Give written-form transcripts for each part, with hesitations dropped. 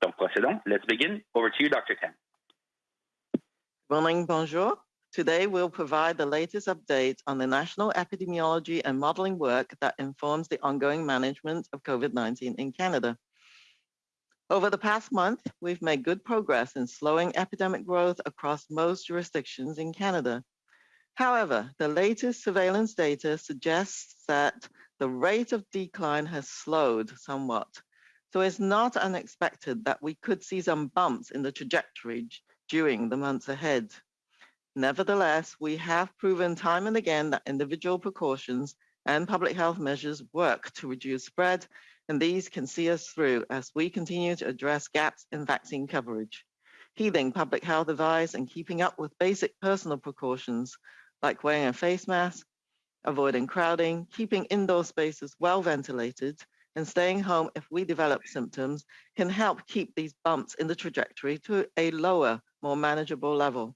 Donc, procédons. Let's begin. Over to you, Dr. Tam. Morning, bonjour. Today, we'll provide the latest update on the national epidemiology and modeling work that informs the ongoing management of COVID-19 in Canada. Over the past month, we've made good progress in slowing epidemic growth across most jurisdictions in Canada. However, the latest surveillance data suggests that the rate of decline has slowed somewhat. So it's not unexpected that we could see some bumps in the trajectory during the months ahead. Nevertheless, we have proven time and again that individual precautions and public health measures work to reduce spread, and these can see us through as we continue to address gaps in vaccine coverage. Heeding public health advice and keeping up with basic personal precautions like wearing a face mask, avoiding crowding, keeping indoor spaces well ventilated, and staying home if we develop symptoms can help keep these bumps in the trajectory to a lower, more manageable level.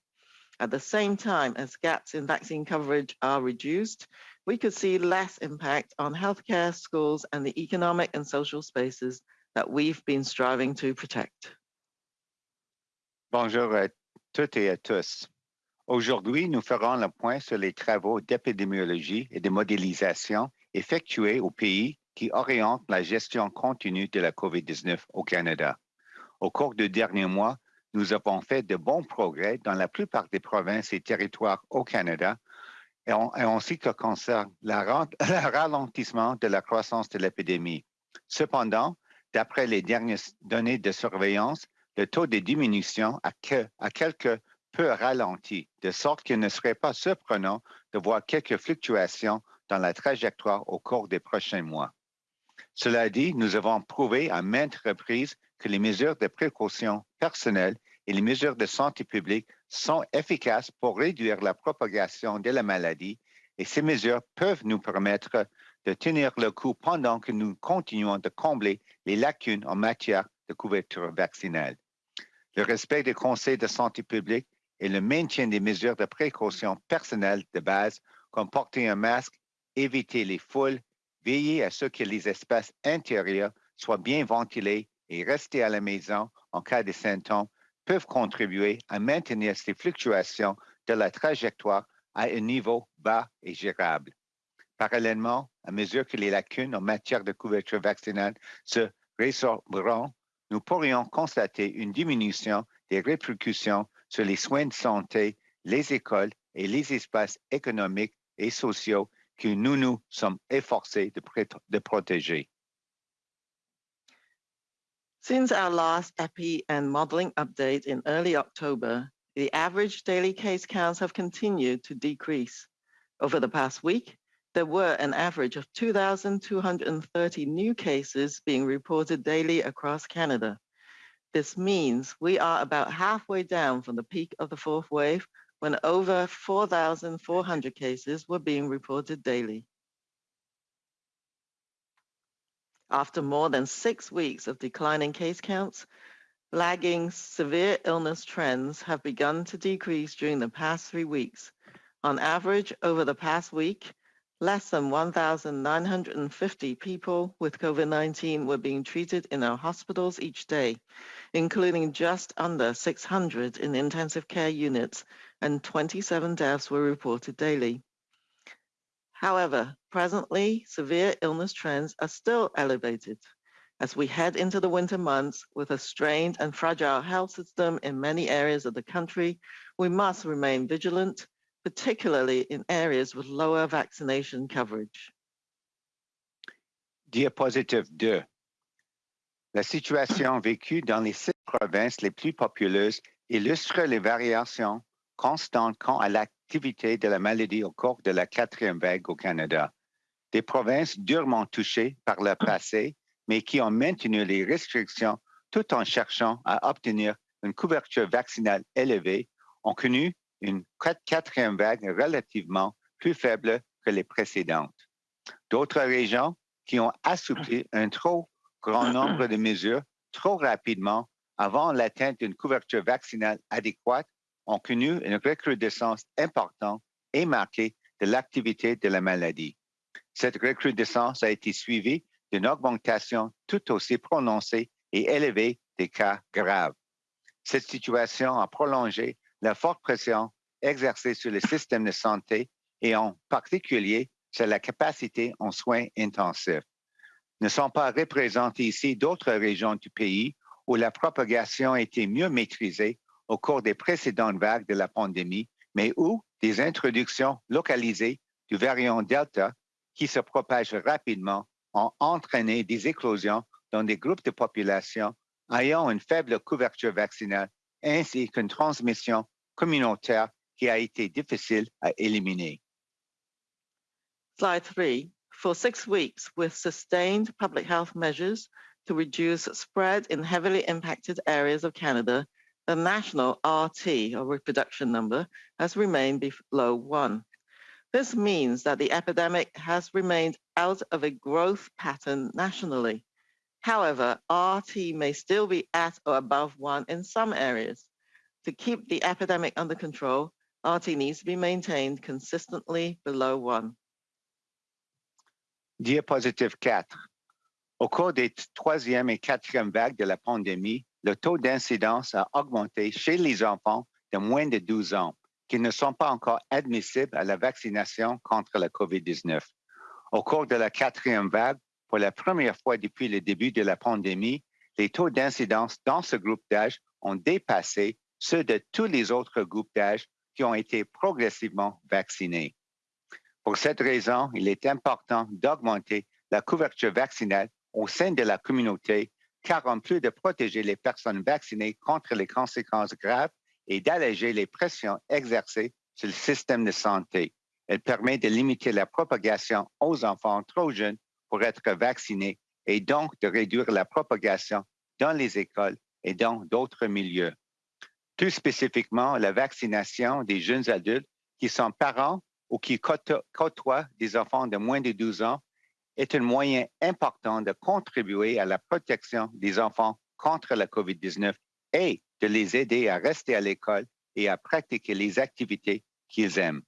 At the same time as gaps in vaccine coverage are reduced, we could see less impact on healthcare, schools, and the economic and social spaces that we've been striving to protect. Bonjour à toutes et à tous. Aujourd'hui, nous ferons le point sur les travaux d'épidémiologie et de modélisation effectués au pays qui orientent la gestion continue de la COVID-19 au Canada. Au cours des derniers mois, nous avons fait de bons progrès dans la plupart des provinces et territoires au Canada, et en ce qui concerne le ralentissement de la croissance de l'épidémie. Cependant, d'après les dernières données de surveillance, le taux de diminution a quelque peu ralenti, de sorte qu'il ne serait pas surprenant de voir quelques fluctuations dans la trajectoire au cours des prochains mois. Cela dit, nous avons prouvé à maintes reprises que les mesures de précaution personnelles et les mesures de santé publique sont efficaces pour réduire la propagation de la maladie, et ces mesures peuvent nous permettre de tenir le coup pendant que nous continuons de combler les lacunes en matière de couverture vaccinale. Le respect des conseils de santé publique et le maintien des mesures de précaution personnelles de base, comme porter un masque, éviter les foules, veiller à ce que les espaces intérieurs soient bien ventilés et rester à la maison en cas de symptômes, peuvent contribuer à maintenir ces fluctuations de la trajectoire à un niveau bas et gérable. Parallèlement, à mesure que les lacunes en matière de couverture vaccinale se résorberont, nous pourrions constater une diminution des répercussions sur les soins de santé, les écoles et les espaces économiques et sociaux que nous sommes efforcés de protéger. Since our last EPI and modeling update in early October, the average daily case counts have continued to decrease. Over the past week, there were an average of 2,230 new cases being reported daily across Canada. This means we are about halfway down from the peak of the fourth wave, when over 4,400 cases were being reported daily. After more than 6 weeks of declining case counts, lagging severe illness trends have begun to decrease during the past 3 weeks. On average, over the past week, less than 1,950 people with COVID-19 were being treated in our hospitals each day, including just under 600 in intensive care units, and 27 deaths were reported daily. However, presently, severe illness trends are still elevated. As we head into the winter months with a strained and fragile health system in many areas of the country, we must remain vigilant, particularly in areas with lower vaccination coverage. Diapositive 2. La situation vécue dans les 6 provinces les plus populeuses illustre les variations constantes quant à l'activité de la maladie au cours de la 4e vague au Canada. Des provinces durement touchées par le passé, mais qui ont maintenu les restrictions tout en cherchant à obtenir une couverture vaccinale élevée, ont connu une 4e vague relativement plus faible que les précédentes. D'autres régions qui ont assoupli un trop grand nombre de mesures trop rapidement avant l'atteinte d'une couverture vaccinale adéquate ont connu une recrudescence importante et marquée de l'activité de la maladie. Cette recrudescence a été suivie d'une augmentation tout aussi prononcée et élevée des cas graves. Cette situation a prolongé la forte pression exercée sur le système de santé et en particulier sur la capacité en soins intensifs. Ne sont pas représentées ici d'autres régions du pays où la propagation a été mieux maîtrisée au cours des précédentes vagues de la pandémie, mais où des introductions localisées du variant Delta qui se propage rapidement ont entraîné des éclosions dans des groupes de population ayant une faible couverture vaccinale ainsi qu'une transmission communautaire qui a été difficile à éliminer. Slide 3. For 6 weeks, with sustained public health measures to reduce spread in heavily impacted areas of Canada, the national RT, or reproduction number, has remained below 1. This means that the epidemic has remained out of a growth pattern nationally. However, RT may still be at or above 1 in some areas. To keep the epidemic under control, RT needs to be maintained consistently below 1. Diapositive 4. Au cours des troisième et quatrième vagues de la pandémie, le taux d'incidence a augmenté chez les enfants de moins de 12 ans qui ne sont pas encore admissibles à la vaccination contre la COVID-19. Au cours de la quatrième vague, pour la première fois depuis le début de la pandémie, les taux d'incidence dans ce groupe d'âge ont dépassé ceux de tous les autres groupes d'âge qui ont été progressivement vaccinés. Pour cette raison, il est important d'augmenter la couverture vaccinale au sein de la communauté, car en plus de protéger les personnes vaccinées contre les conséquences graves et d'alléger les pressions exercées sur le système de santé, elle permet de limiter la propagation aux enfants trop jeunes pour être vaccinés et donc de réduire la propagation dans les écoles et dans d'autres milieux. Plus spécifiquement, la vaccination des jeunes adultes qui sont parents ou qui côtoient des enfants de moins de 12 ans est un moyen important de contribuer à la protection des enfants contre la COVID-19 et de les aider à rester à l'école et à pratiquer les activités qu'ils aiment.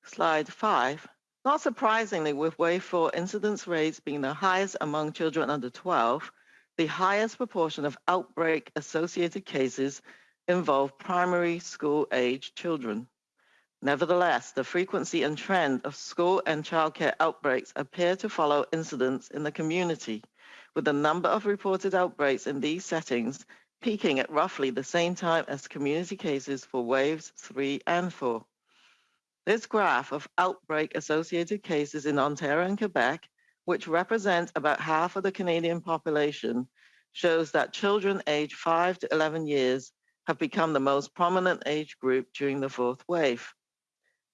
Slide 5. Not surprisingly, with wave 4 incidence rates being the highest among children under 12, the highest proportion of outbreak-associated cases involve primary school-age children. Nevertheless, the frequency and trend of school and childcare outbreaks appear to follow incidents in the community, with the number of reported outbreaks in these settings peaking at roughly the same time as community cases for waves 3 and 4. This graph of outbreak-associated cases in Ontario and Quebec, which represent about half of the Canadian population, shows that children aged 5 to 11 years have become the most prominent age group during the fourth wave.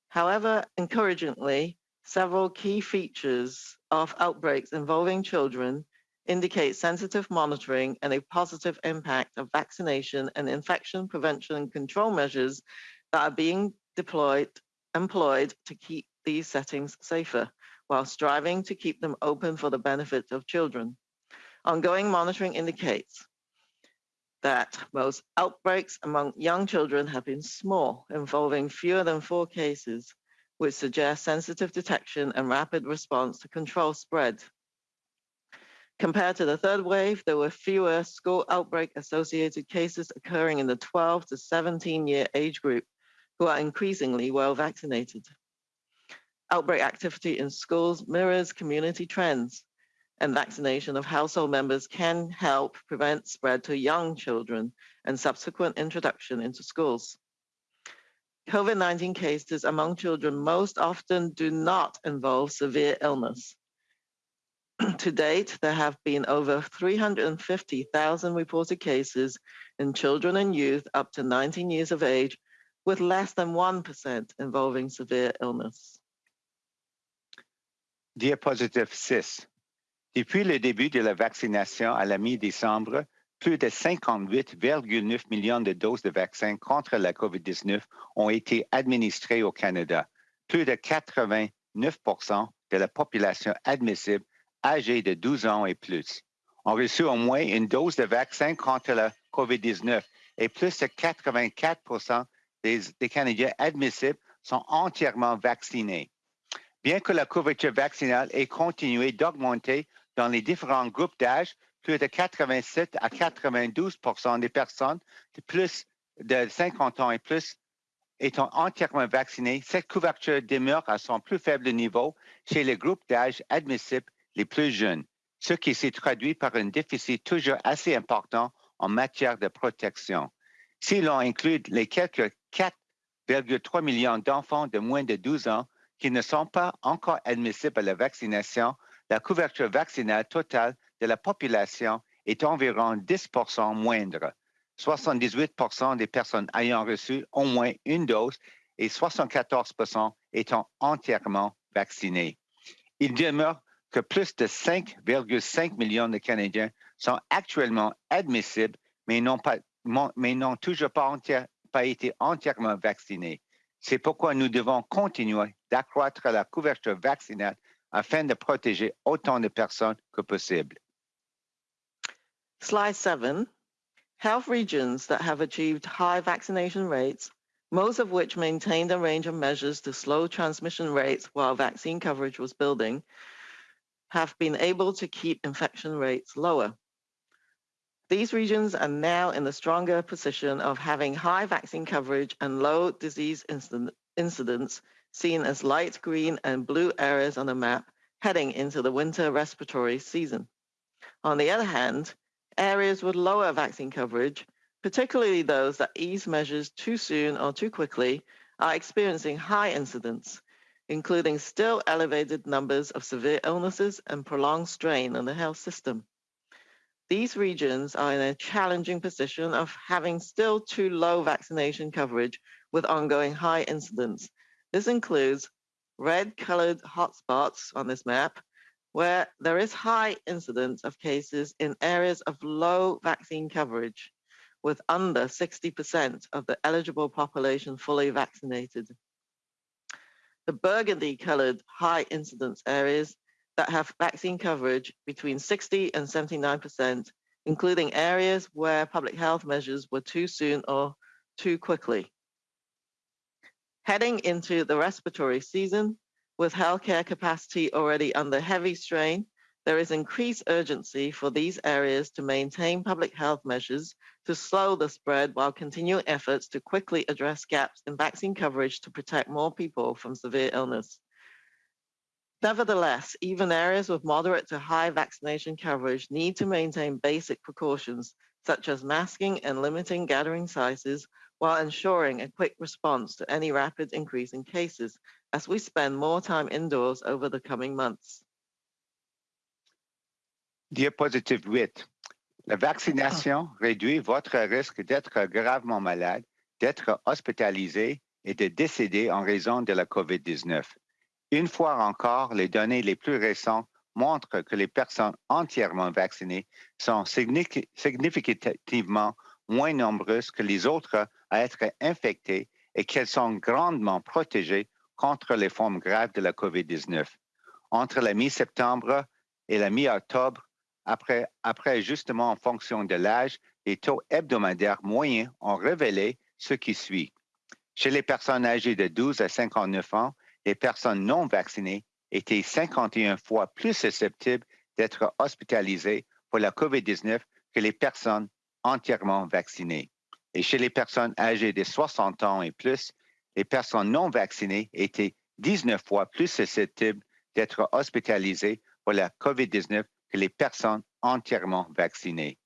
However, encouragingly, several key features of outbreaks involving children indicate sensitive monitoring and a positive impact of vaccination and infection prevention and control measures that are being employed to keep these settings safer, while striving to keep them open for the benefit of children. Ongoing monitoring indicates that most outbreaks among young children have been small, involving fewer than 4 cases, which suggests sensitive detection and rapid response to control spread. Compared to the third wave, there were fewer school outbreak-associated cases occurring in the 12 to 17-year age group, who are increasingly well vaccinated. Outbreak activity in schools mirrors community trends, and vaccination of household members can help prevent spread to young children and subsequent introduction into schools. COVID-19 cases among children most often do not involve severe illness. To date, there have been over 350,000 reported cases in children and youth up to 19 years of age, with less than 1% involving severe illness. Diapositive 6. Depuis le début de la vaccination à la mi-décembre, plus de 58,9 millions de doses de vaccins contre la COVID-19 ont été administrées au Canada. Plus de 89% de la population admissible âgée de 12 ans et plus ont reçu au moins une dose de vaccin contre la COVID-19 et plus de 84% des Canadiens admissibles sont entièrement vaccinés. Bien que la couverture vaccinale ait continué d'augmenter dans les différents groupes d'âge, plus de 87 à 92 des personnes de plus de 50 ans et plus étant entièrement vaccinées, cette couverture demeure à son plus faible niveau chez les groupes d'âge admissibles les plus jeunes, ce qui s'est traduit par un déficit toujours assez important en matière de protection. Si l'on inclut les quelques 4,3 millions d'enfants de moins de 12 ans qui ne sont pas encore admissibles à la vaccination, la couverture vaccinale totale de la population est environ 10 moindre. 78 des personnes ayant reçu au moins une dose et 74 étant entièrement vaccinées. Il demeure que plus de 5,5 millions de Canadiens sont actuellement admissibles, mais n'ont toujours pas été entièrement vaccinés. C'est pourquoi nous devons continuer d'accroître la couverture vaccinale afin de protéger autant de personnes que possible. Slide 7. Health regions that have achieved high vaccination rates, most of which maintained a range of measures to slow transmission rates while vaccine coverage was building, have been able to keep infection rates lower. These regions are now in the stronger position of having high vaccine coverage and low disease incidence, seen as light green and blue areas on the map heading into the winter respiratory season. On the other hand, areas with lower vaccine coverage, particularly those that ease measures too soon or too quickly, are experiencing high incidence, including still elevated numbers of severe illnesses and prolonged strain on the health system. These regions are in a challenging position of having still too low vaccination coverage with ongoing high incidence. This includes red-colored hotspots on this map, where there is high incidence of cases in areas of low vaccine coverage, with under 60% of the eligible population fully vaccinated. The burgundy-colored high incidence areas that have vaccine coverage between 60 and 79%, including areas where public health measures were too soon or too quickly. Heading into the respiratory season, with healthcare capacity already under heavy strain, there is increased urgency for these areas to maintain public health measures to slow the spread while continuing efforts to quickly address gaps in vaccine coverage to protect more people from severe illness. Nevertheless, even areas with moderate to high vaccination coverage need to maintain basic precautions, such as masking and limiting gathering sizes, while ensuring a quick response to any rapid increase in cases, as we spend more time indoors over the coming months. Diapositive 8. La vaccination réduit votre risque d'être gravement malade, d'être hospitalisé et de décéder en raison de la COVID-19. Une fois encore, les données les plus récentes montrent que les personnes entièrement vaccinées sont significativement moins nombreuses que les autres à être infectées et qu'elles sont grandement protégées contre les formes graves de la COVID-19. Entre la mi-septembre et la mi-octobre, après ajustement en fonction de l'âge, les taux hebdomadaires moyens ont révélé ce qui suit. Chez les personnes âgées de 12 à 59 ans, les personnes non vaccinées étaient 51 fois plus susceptibles d'être hospitalisées pour la COVID-19 que les personnes entièrement vaccinées. Et chez les personnes âgées de 60 ans et plus, les personnes non vaccinées étaient 19 fois plus susceptibles d'être hospitalisées pour la COVID-19 que les personnes entièrement vaccinées.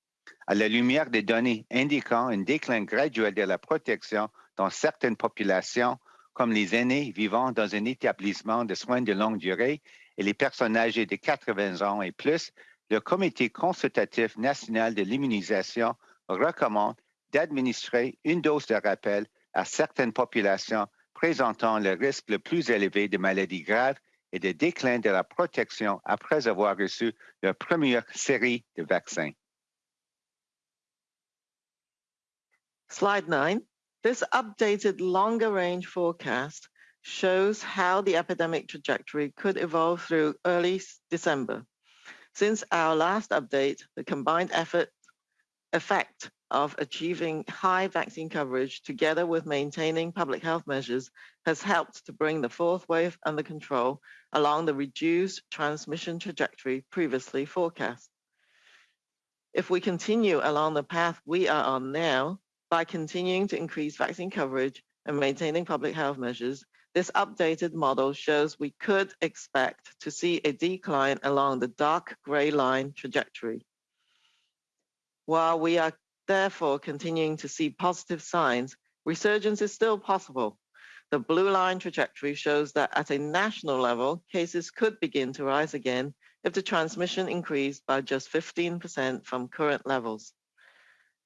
À la lumière des données indiquant un déclin graduel de la protection dans certaines populations, comme les aînés vivant dans un établissement de soins de longue durée et les personnes âgées de 80 ans et plus, le Comité consultatif national de l'immunisation recommande d'administrer une dose de rappel à certaines populations présentant le risque le plus élevé de maladies graves et de déclin de la protection après avoir reçu leur première série de vaccins. Slide 9. This updated longer-range forecast shows how the epidemic trajectory could evolve through early December. Since our last update, the combined effect of achieving high vaccine coverage together with maintaining public health measures has helped to bring the fourth wave under control along the reduced transmission trajectory previously forecast. If we continue along the path we are on now, by continuing to increase vaccine coverage and maintaining public health measures, this updated model shows we could expect to see a decline along the dark gray line trajectory. While we are therefore continuing to see positive signs, resurgence is still possible. The blue line trajectory shows that at a national level, cases could begin to rise again if the transmission increased by just 15% from current levels.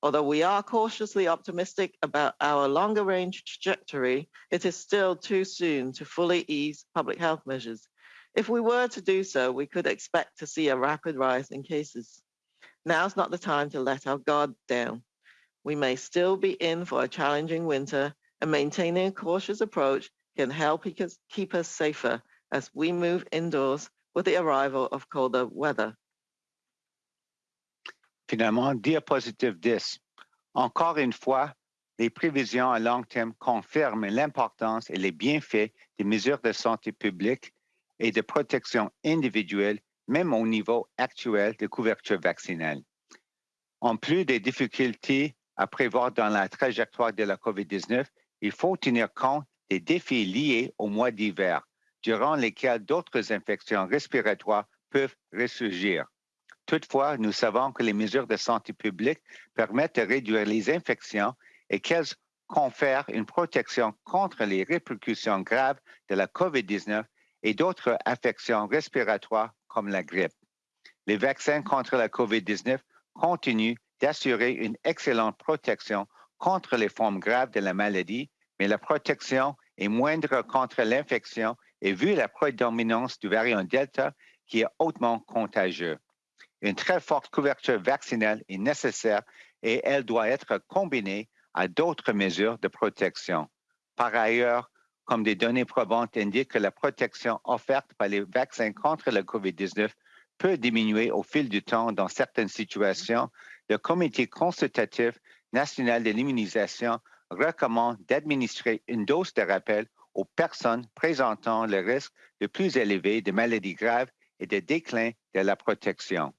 Although we are cautiously optimistic about our longer range trajectory, it is still too soon to fully ease public health measures. If we were to do so, we could expect to see a rapid rise in cases. Now's not the time to let our guard down. We may still be in for a challenging winter, and maintaining a cautious approach can help keep us safer as we move indoors with the arrival of colder weather. Finalement, diapositive 10. Encore une fois, les prévisions à long terme confirment l'importance et les bienfaits des mesures de santé publique et de protection individuelle, même au niveau actuel de couverture vaccinale. En plus des difficultés à prévoir dans la trajectoire de la COVID-19, il faut tenir compte des défis liés au mois d'hiver, durant lesquels d'autres infections respiratoires peuvent ressurgir. Toutefois, nous savons que les mesures de santé publique permettent de réduire les infections et qu'elles confèrent une protection contre les répercussions graves de la COVID-19 et d'autres affections respiratoires comme la grippe. Les vaccins contre la COVID-19 continuent d'assurer une excellente protection contre les formes graves de la maladie, mais la protection est moindre contre l'infection et vu la prédominance du variant Delta qui est hautement contagieux. Une très forte couverture vaccinale est nécessaire et elle doit être combinée à d'autres mesures de protection. Par ailleurs, comme des données probantes indiquent que la protection offerte par les vaccins contre la COVID-19 peut diminuer au fil du temps dans certaines situations, le Comité consultatif national de l'immunisation recommande d'administrer une dose de rappel aux personnes présentant le risque le plus élevé de maladies graves et de déclin de la protection.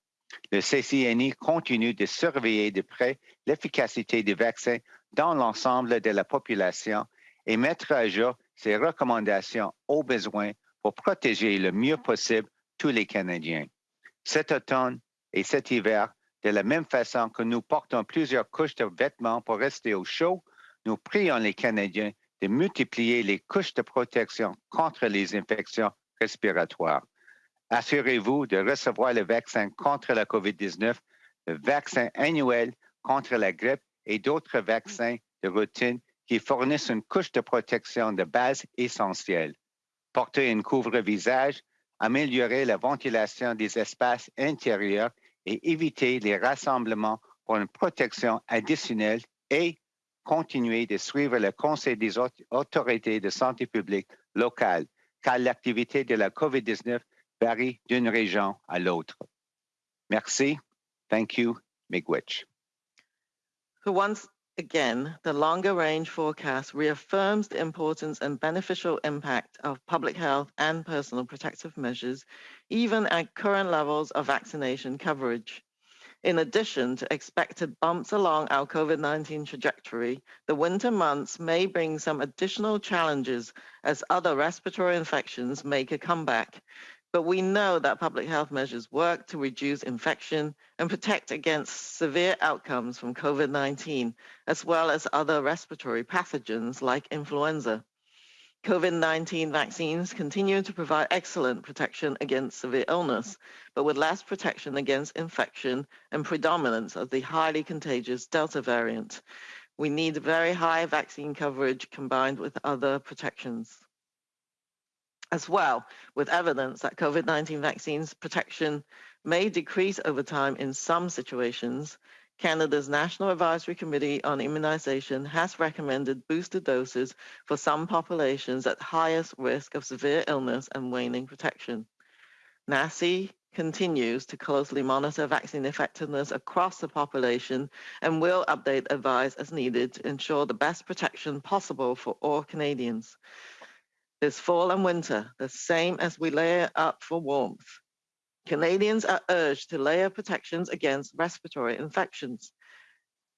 Le CCNI continue de surveiller de près l'efficacité des vaccins dans l'ensemble de la population et mettre à jour ses recommandations au besoin pour protéger le mieux possible tous les Canadiens. Cet automne et cet hiver, de la même façon que nous portons plusieurs couches de vêtements pour rester au chaud, nous prions les Canadiens de multiplier les couches de protection contre les infections respiratoires. Assurez-vous de recevoir le vaccin contre la COVID-19, le vaccin annuel contre la grippe et d'autres vaccins de routine qui fournissent une couche de protection de base essentielle. Porter une couvre-visage, améliorer la ventilation des espaces intérieurs et éviter les rassemblements pour une protection additionnelle et continuer de suivre le conseil des autorités de santé publique locales, car l'activité de la COVID-19 varie d'une région à l'autre. Merci. Thank you. Miigwech. So once again, the longer range forecast reaffirms the importance and beneficial impact of public health and personal protective measures, even at current levels of vaccination coverage. In addition to expected bumps along our COVID-19 trajectory, the winter months may bring some additional challenges as other respiratory infections make a comeback. But we know that public health measures work to reduce infection and protect against severe outcomes from COVID-19, as well as other respiratory pathogens like influenza. COVID-19 vaccines continue to provide excellent protection against severe illness, but with less protection against infection and predominance of the highly contagious Delta variant. We need very high vaccine coverage combined with other protections. As well, with evidence that COVID-19 vaccines protection may decrease over time in some situations, Canada's National Advisory Committee on Immunization has recommended booster doses for some populations at highest risk of severe illness and waning protection. NACI continues to closely monitor vaccine effectiveness across the population and will update advice as needed to ensure the best protection possible for all Canadians. This fall and winter, the same as we layer up for warmth, Canadians are urged to layer protections against respiratory infections.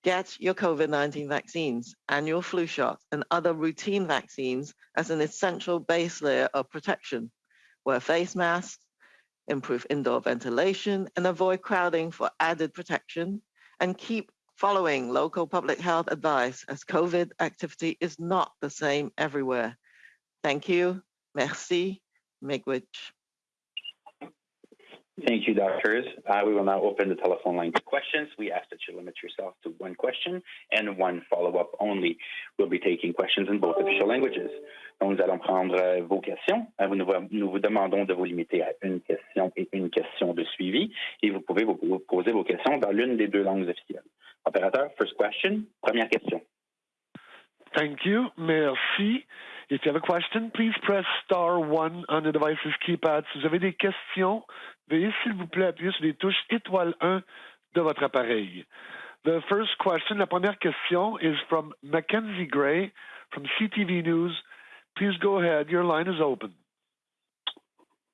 Get your COVID-19 vaccines, annual flu shots, and other routine vaccines as an essential base layer of protection. Wear face masks, improve indoor ventilation, and avoid crowding for added protection, and keep following local public health advice as COVID activity is not the same everywhere. Thank you. Merci. Miigwech. Thank you, doctors. We will now open the telephone line to questions. We ask that you limit yourself to one question and one follow-up only. We'll be taking questions in both official languages. Donc, nous allons prendre vos questions. Nous vous demandons de vous limiter à une question et une question de suivi. Et vous pouvez vous poser vos questions dans l'une des deux langues officielles. Opérateur, first question, première question. Thank you. Merci. If you have a question, please press *1 on the device's keypad. Si vous avez des questions, veuillez s'il vous plaît appuyer sur les touches étoile 1 de votre appareil. The first question, la première question, is from Mackenzie Gray from CTV News. Please go ahead. Your line is open.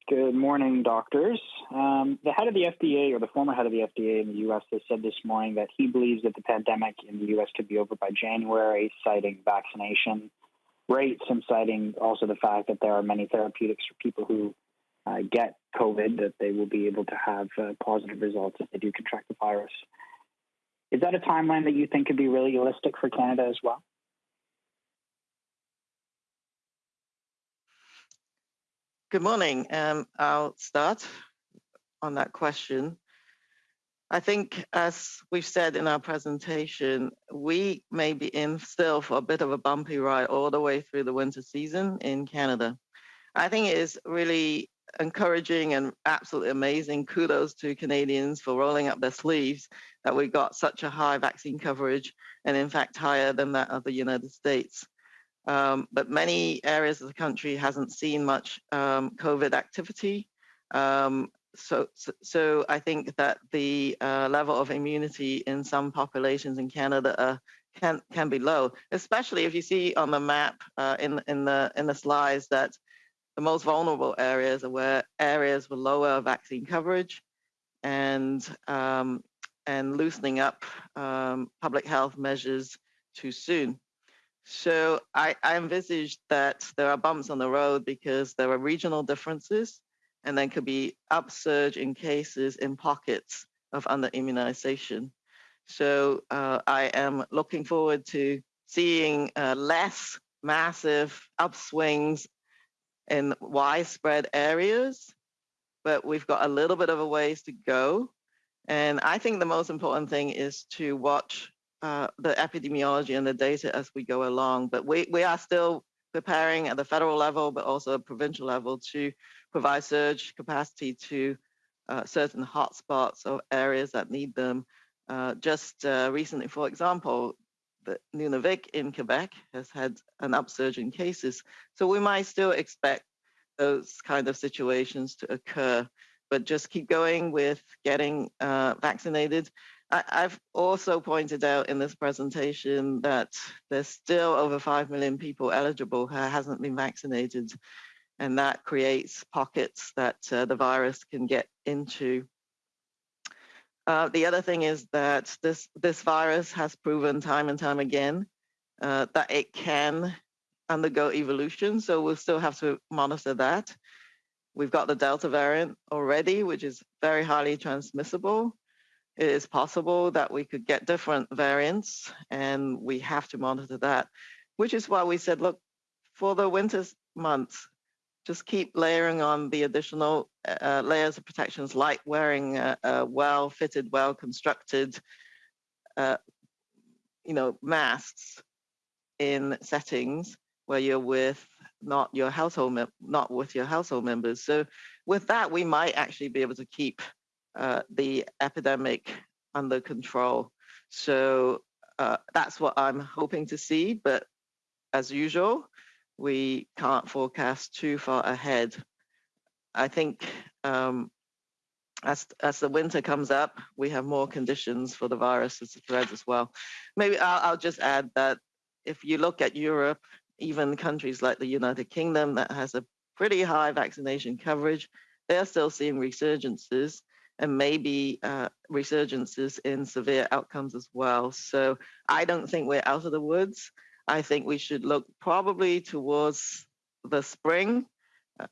Good morning, doctors. The head of the FDA, or the former head of the FDA in the U.S., has said this morning that he believes that the pandemic in the U.S. could be over by January, citing vaccination rates and citing also the fact that there are many therapeutics for people who get COVID, that they will be able to have positive results if they do contract the virus. Is that a timeline that you think could be really realistic for Canada as well? Good morning. I'll start on that question. I think, as we've said in our presentation, we may be in still for a bit of a bumpy ride all the way through the winter season in Canada. I think it is really encouraging and absolutely amazing. Kudos to Canadians for rolling up their sleeves that we got such a high vaccine coverage, and in fact higher than that of the United States. But many areas of the country hasn't seen much COVID activity. So I think that the level of immunity in some populations in Canada can be low, especially if you see on the map in the slides that the most vulnerable areas are where areas with lower vaccine coverage and loosening up public health measures too soon. So I envisage that there are bumps on the road because there are regional differences, and then could be upsurge in cases in pockets of under-immunization. So I am looking forward to seeing less massive upswings in widespread areas, but we've got a little bit of a ways to go. And I think the most important thing is to watch the epidemiology and the data as we go along. But we are still preparing at the federal level, but also at provincial level, to provide surge capacity to certain hotspots or areas that need them. Just recently, for example, the Nunavik in Quebec has had an upsurge in cases. So we might still expect those kind of situations to occur, but just keep going with getting vaccinated. I've also pointed out in this presentation that there's still over 5 million people eligible who hasn't been vaccinated, and that creates pockets that the virus can get into. The other thing is that this virus has proven time and time again that it can undergo evolution, so we'll still have to monitor that. We've got the Delta variant already, which is very highly transmissible. It is possible that we could get different variants, and we have to monitor that, which is why we said, look, for the winter months, just keep layering on the additional layers of protections, like wearing well-fitted, well-constructed, masks in settings where you're with not with your household members. So with that, we might actually be able to keep the epidemic under control. So that's what I'm hoping to see. But as usual, we can't forecast too far ahead. I think as the winter comes up, we have more conditions for the virus to spread as well. Maybe I'll just add that if you look at Europe, even countries like the United Kingdom that has a pretty high vaccination coverage, they're still seeing resurgences and maybe resurgences in severe outcomes as well. So I don't think we're out of the woods. I think we should look probably towards the spring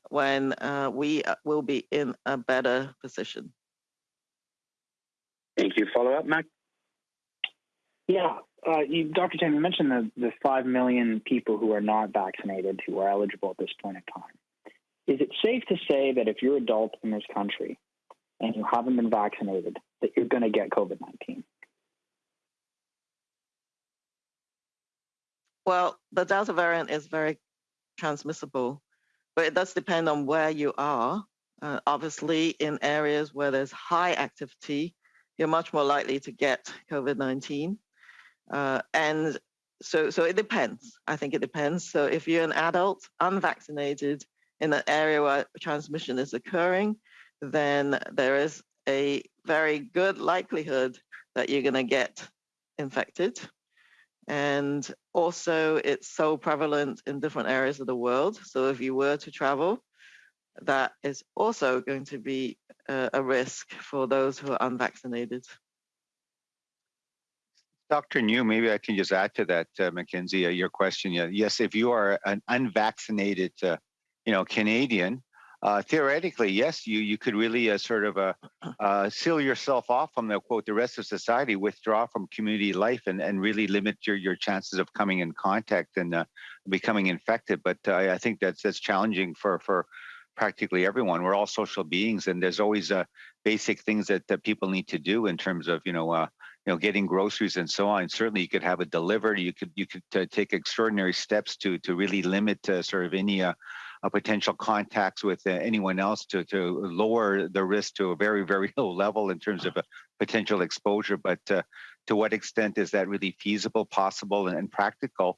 when we will be in a better position. Thank you. Follow up, Mac? Yeah, Dr. Tam, you mentioned the 5 million people who are not vaccinated who are eligible at this point in time. Is it safe to say that if you're adult in this country and you haven't been vaccinated, that you're going to get COVID-19? Well, the Delta variant is very transmissible, but it does depend on where you are. Obviously, in areas where there's high activity, you're much more likely to get COVID-19. And so it depends. I think it depends. So if you're an adult, unvaccinated, in an area where transmission is occurring, then there is a very good likelihood that you're going to get infected. And also, it's so prevalent in different areas of the world. So if you were to travel, that is also going to be a risk for those who are unvaccinated. Dr. Njoo, maybe I can just add to that, Mackenzie, your question. Yes, if you are an unvaccinated, Canadian, theoretically, yes, you could really sort of seal yourself off from the rest of society, withdraw from community life, and really limit your chances of coming in contact and becoming infected. But I think that's challenging for practically everyone. We're all social beings, and there's always basic things that people need to do in terms of getting groceries and so on. Certainly, you could have it delivered. You could take extraordinary steps to really limit sort of any potential contacts with anyone else to lower the risk to a very, very low level in terms of potential exposure. But to what extent is that really feasible, possible, and practical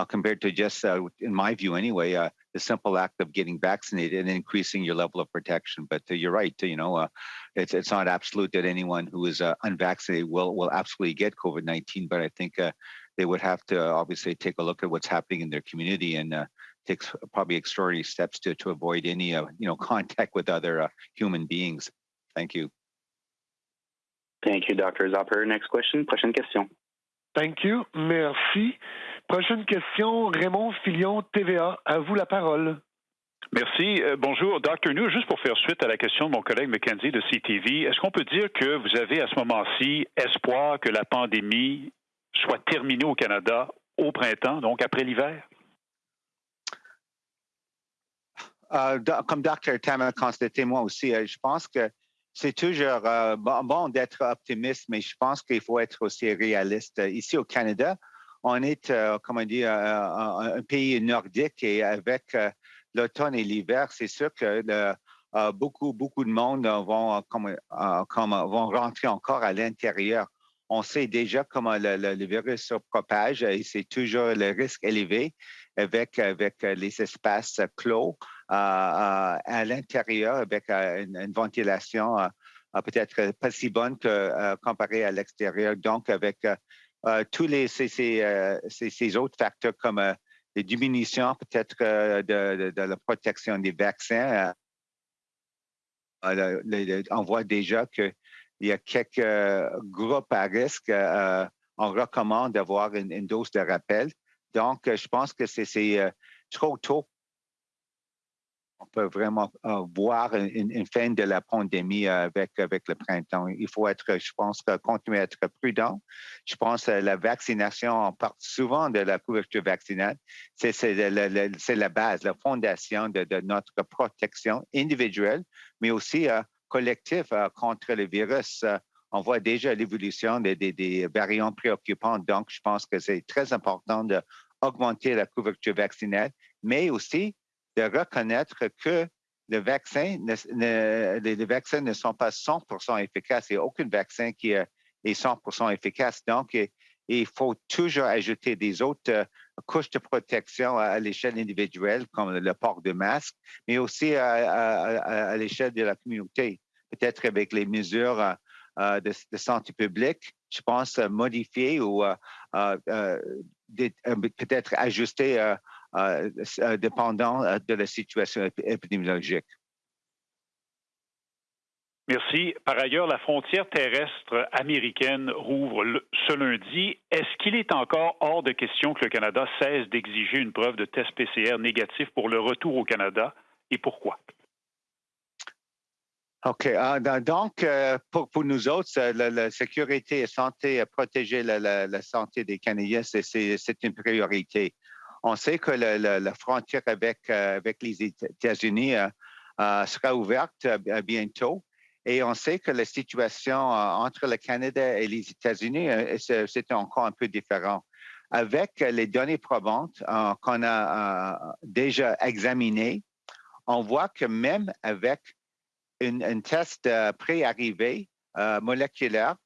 compared to just, in my view anyway, the simple act of getting vaccinated and increasing your level of protection? But you're right, it's not absolute that anyone who is unvaccinated will absolutely get COVID-19, but I think they would have to obviously take a look at what's happening in their community and take probably extraordinary steps to avoid any contact with other human beings. Thank you. Thank you, Dr. Zapper. Next question. Prochaine question. Thank you. Merci. Prochaine question, Raymond Filion, TVA. À vous la parole. Merci. Bonjour, Dr. Njoo. Juste pour faire suite à la question de mon collègue Mackenzie de CTV, est-ce qu'on peut dire que vous avez à ce moment-ci espoir que la pandémie soit terminée au Canada au printemps, donc après l'hiver? Comme Dr. Tam a constaté, moi aussi, je pense que c'est toujours bon d'être optimiste, mais je pense qu'il faut être aussi réaliste. Ici au Canada, on est, un pays nordique et avec l'automne et l'hiver, c'est sûr que beaucoup de monde vont rentrer encore à l'intérieur. On sait déjà comment le virus se propage et c'est toujours le risque élevé avec les espaces clos à l'intérieur avec une ventilation peut-être pas si bonne que comparée à l'extérieur. Donc, avec tous ces autres facteurs comme les diminutions peut-être de la protection des vaccins, on voit déjà qu'il y a quelques groupes à risque. On recommande d'avoir une dose de rappel. Donc, je pense que c'est trop tôt. On peut vraiment voir une fin de la pandémie avec le printemps. Il faut je pense, continuer à être prudent. Je pense que la vaccination, on parle souvent de la couverture vaccinale. C'est la base, la fondation de notre protection individuelle, mais aussi collective contre le virus. On voit déjà l'évolution des variants préoccupants. Donc, je pense que c'est très important d'augmenter la couverture vaccinale, mais aussi de reconnaître que les vaccins ne sont pas 100% efficaces. Il n'y a aucun vaccin qui est 100% efficace. Donc, il faut toujours ajouter des autres couches de protection à l'échelle individuelle, comme le port de masque, mais aussi à l'échelle de la communauté. peut-être avec les mesures de santé publique, je pense modifier ou peut-être ajuster dépendant de la situation épidémiologique. Merci. Par ailleurs, la frontière terrestre américaine rouvre ce lundi. Est-ce qu'il est encore hors de question que le Canada cesse d'exiger une preuve de test PCR négatif pour le retour au Canada et pourquoi? OK. Donc, pour nous autres, la sécurité et santé, protéger la santé des Canadiens, c'est une priorité. On sait que la frontière avec les États-Unis sera ouverte bientôt. Et on sait que la situation entre le Canada et les États-Unis, c'est encore un peu différent. Avec les données probantes qu'on a déjà examinées, on voit que même avec un test pré-arrivé moléculaire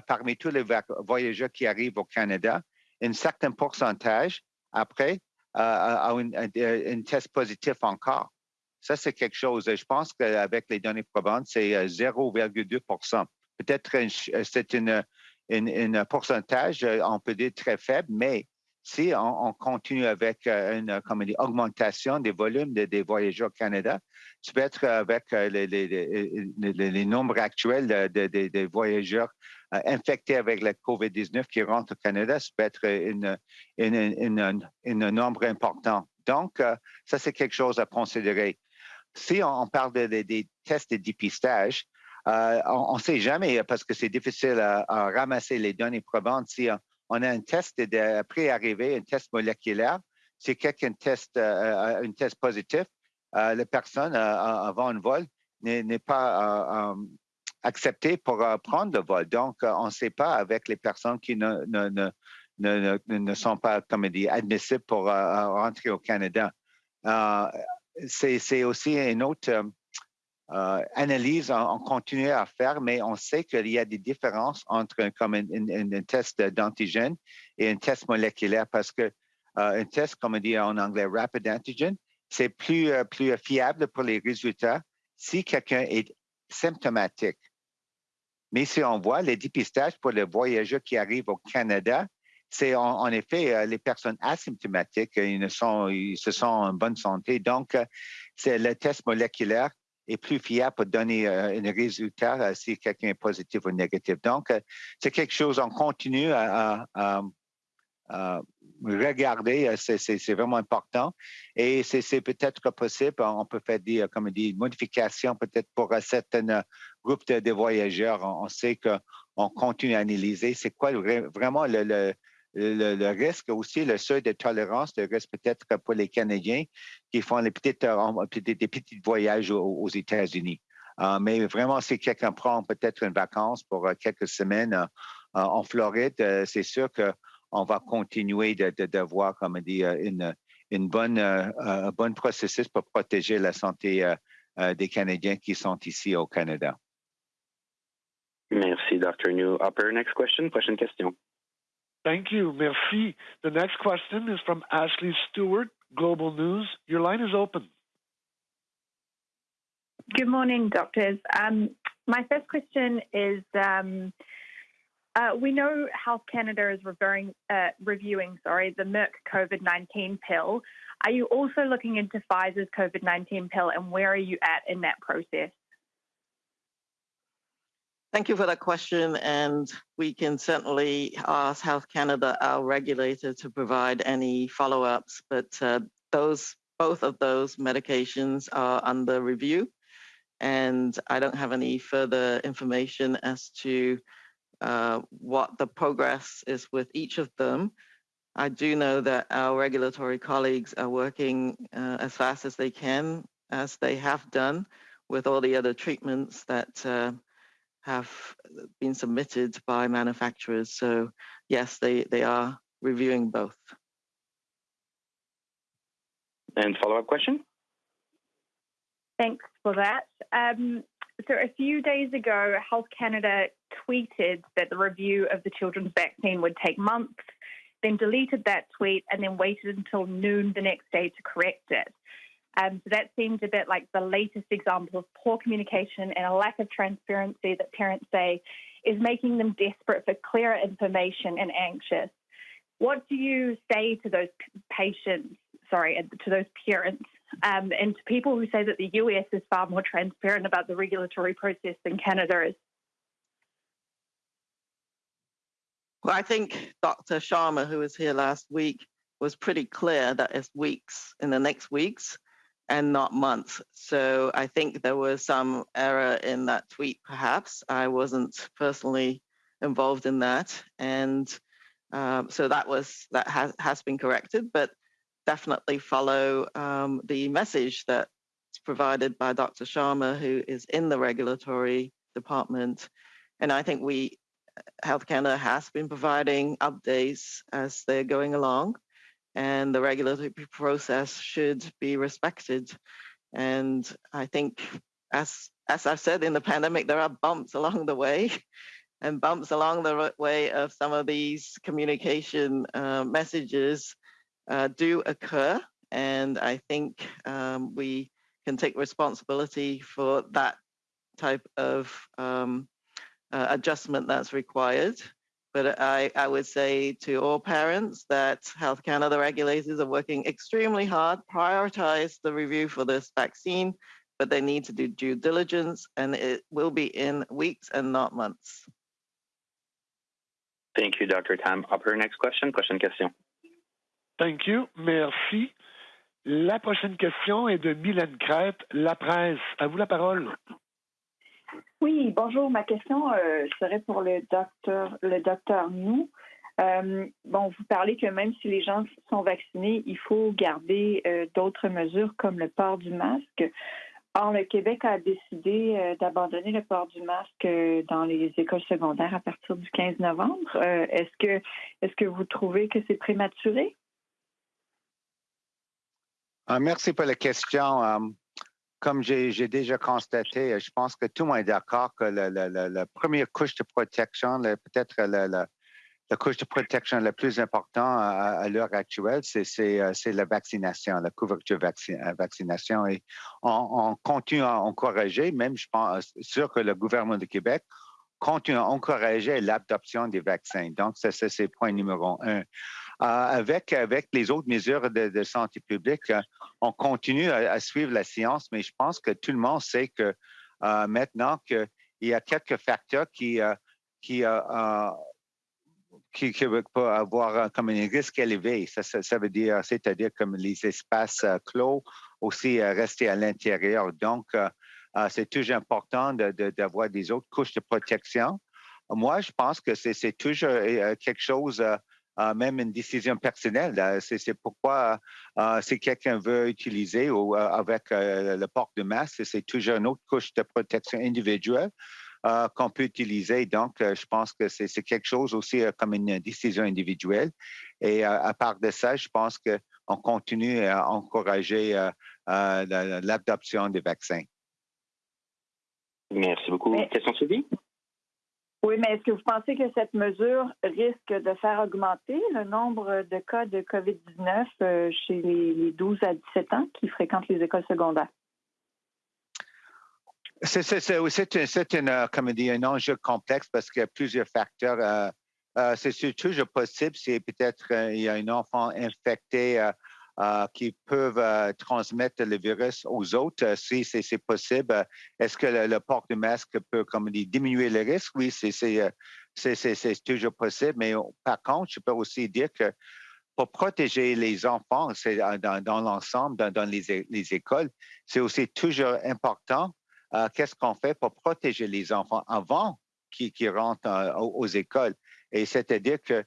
parmi tous les voyageurs qui arrivent au Canada, un certain pourcentage après a un test positif encore. Ça, c'est quelque chose. Je pense qu'avec les données probantes, c'est 0,2 %. Peut-être c'est un pourcentage, on peut dire très faible, mais si on continue avec une augmentation des volumes des voyageurs au Canada, peut-être avec les nombres actuels des voyageurs infectés avec la COVID-19 qui rentrent au Canada, ça peut être un nombre important. Donc, ça, c'est quelque chose à considérer. Si on parle des tests de dépistage, on ne sait jamais parce que c'est difficile à ramasser les données probantes. Si on a un test de pré-arrivé, un test moléculaire, si quelqu'un teste un test positif, la personne avant un vol n'est pas acceptée pour prendre le vol. Donc, on ne sait pas avec les personnes qui ne sont pas, comme dit, admissibles pour rentrer au Canada. C'est aussi une autre analyse on continue à faire, mais on sait qu'il y a des différences entre un test d'antigène et un test moléculaire parce que un test, comme on dit en anglais, rapid antigen, c'est plus fiable pour les résultats si quelqu'un est symptomatique. Mais si on voit les dépistages pour les voyageurs qui arrivent au Canada, c'est en effet les personnes asymptomatiques, ils se sont en bonne santé. Donc, c'est le test moléculaire est plus fiable pour donner un résultat si quelqu'un est positif ou négatif. Donc, c'est quelque chose on continue à regarder, c'est vraiment important. Et c'est peut-être possible, on peut faire des modifications peut-être pour certains groupes de voyageurs. On sait qu'on continue à analyser c'est quoi vraiment le risque aussi, le seuil de tolérance, le risque peut-être pour les Canadiens qui font des petits voyages aux États-Unis. Mais vraiment, si quelqu'un prend peut-être une vacance pour quelques semaines en Floride, c'est sûr qu'on va continuer d'avoir, comme on dit, un bon processus pour protéger la santé des Canadiens qui sont ici au Canada. Merci, Dr. Njoo. Upper, next question. Prochaine question. Thank you. Merci. The next question is from Ashley Stewart, Global News. Your line is open. Good morning, doctors. My first question is, we know Health Canada is reviewing the Merck COVID-19 pill. Are you also looking into Pfizer's COVID-19 pill, and where are you at in that process? Thank you for that question, and we can certainly ask Health Canada, our regulator, to provide any follow-ups, but both of those medications are under review, and I don't have any further information as to what the progress is with each of them. I do know that our regulatory colleagues are working as fast as they can, as they have done with all the other treatments that have been submitted by manufacturers. So yes, they are reviewing both. And follow-up question? Thanks for that. So a few days ago, Health Canada tweeted that the review of the children's vaccine would take months, then deleted that tweet and then waited until noon the next day to correct it. So that seemed a bit like the latest example of poor communication and a lack of transparency that parents say is making them desperate for clearer information and anxious. What do you say to those to those parents, and to people who say that the US is far more transparent about the regulatory process than Canada is? Well, I think Dr. Sharma, who was here last week, was pretty clear that it's weeks, in the next weeks, and not months. So I think there was some error in that tweet, perhaps. I wasn't personally involved in that. And so that has been corrected, but definitely follow the message that's provided by Dr. Sharma, who is in the regulatory department. And I think Health Canada has been providing updates as they're going along, and the regulatory process should be respected. And I think, as I've said, in the pandemic, there are bumps along the way, and bumps along the way of some of these communication messages do occur. And I think we can take responsibility for that type of adjustment that's required. But I would say to all parents that Health Canada regulators are working extremely hard, prioritize the review for this vaccine, but they need to do due diligence, and it will be in weeks and not months. Thank you, Dr. Tam. Operator, next question. Question. Thank you. Merci. La prochaine question est de Mylène Crête, La Presse. À vous la parole. Oui, bonjour. Ma question serait pour le docteur Njoo. Vous parlez que même si les gens sont vaccinés, il faut garder d'autres mesures comme le port du masque. Or, le Québec a décidé d'abandonner le port du masque dans les écoles secondaires à partir du 15 novembre. Est-ce que vous trouvez que c'est prématuré? Merci pour la question. Comme j'ai déjà constaté, je pense que tout le monde est d'accord que la première couche de protection, peut-être la couche de protection la plus importante à l'heure actuelle, c'est la vaccination, la couverture vaccination. Et on continue à encourager, même je pense sûr que le gouvernement du Québec continue à encourager l'adoption des vaccins. Donc, c'est le point numéro 1. Avec les autres mesures de santé publique, on continue à suivre la science, mais je pense que tout le monde sait que maintenant qu'il y a quelques facteurs qui peuvent avoir comme un risque élevé. Ça veut dire, c'est-à-dire comme les espaces clos, aussi rester à l'intérieur. Donc, c'est toujours important d'avoir des autres couches de protection. Moi, je pense que c'est toujours quelque chose, même une décision personnelle. C'est pourquoi si quelqu'un veut utiliser ou avec le port de masque, c'est toujours une autre couche de protection individuelle qu'on peut utiliser. Donc, je pense que c'est quelque chose aussi comme une décision individuelle. Et à part de ça, je pense qu'on continue à encourager l'adoption des vaccins. Merci beaucoup. Question suivie? Oui, mais est-ce que vous pensez que cette mesure risque de faire augmenter le nombre de cas de COVID-19 chez les 12 à 17 ans qui fréquentent les écoles secondaires? C'est un enjeu complexe parce qu'il y a plusieurs facteurs. C'est toujours possible si peut-être il y a un enfant infecté qui peuvent transmettre le virus aux autres. Si c'est possible, est-ce que le port de masque peut diminuer le risque? Oui, c'est toujours possible. Mais par contre, je peux aussi dire que pour protéger les enfants, c'est dans l'ensemble, dans les écoles, c'est aussi toujours important. Qu'est-ce qu'on fait pour protéger les enfants avant qu'ils rentrent aux écoles? Et c'est-à-dire que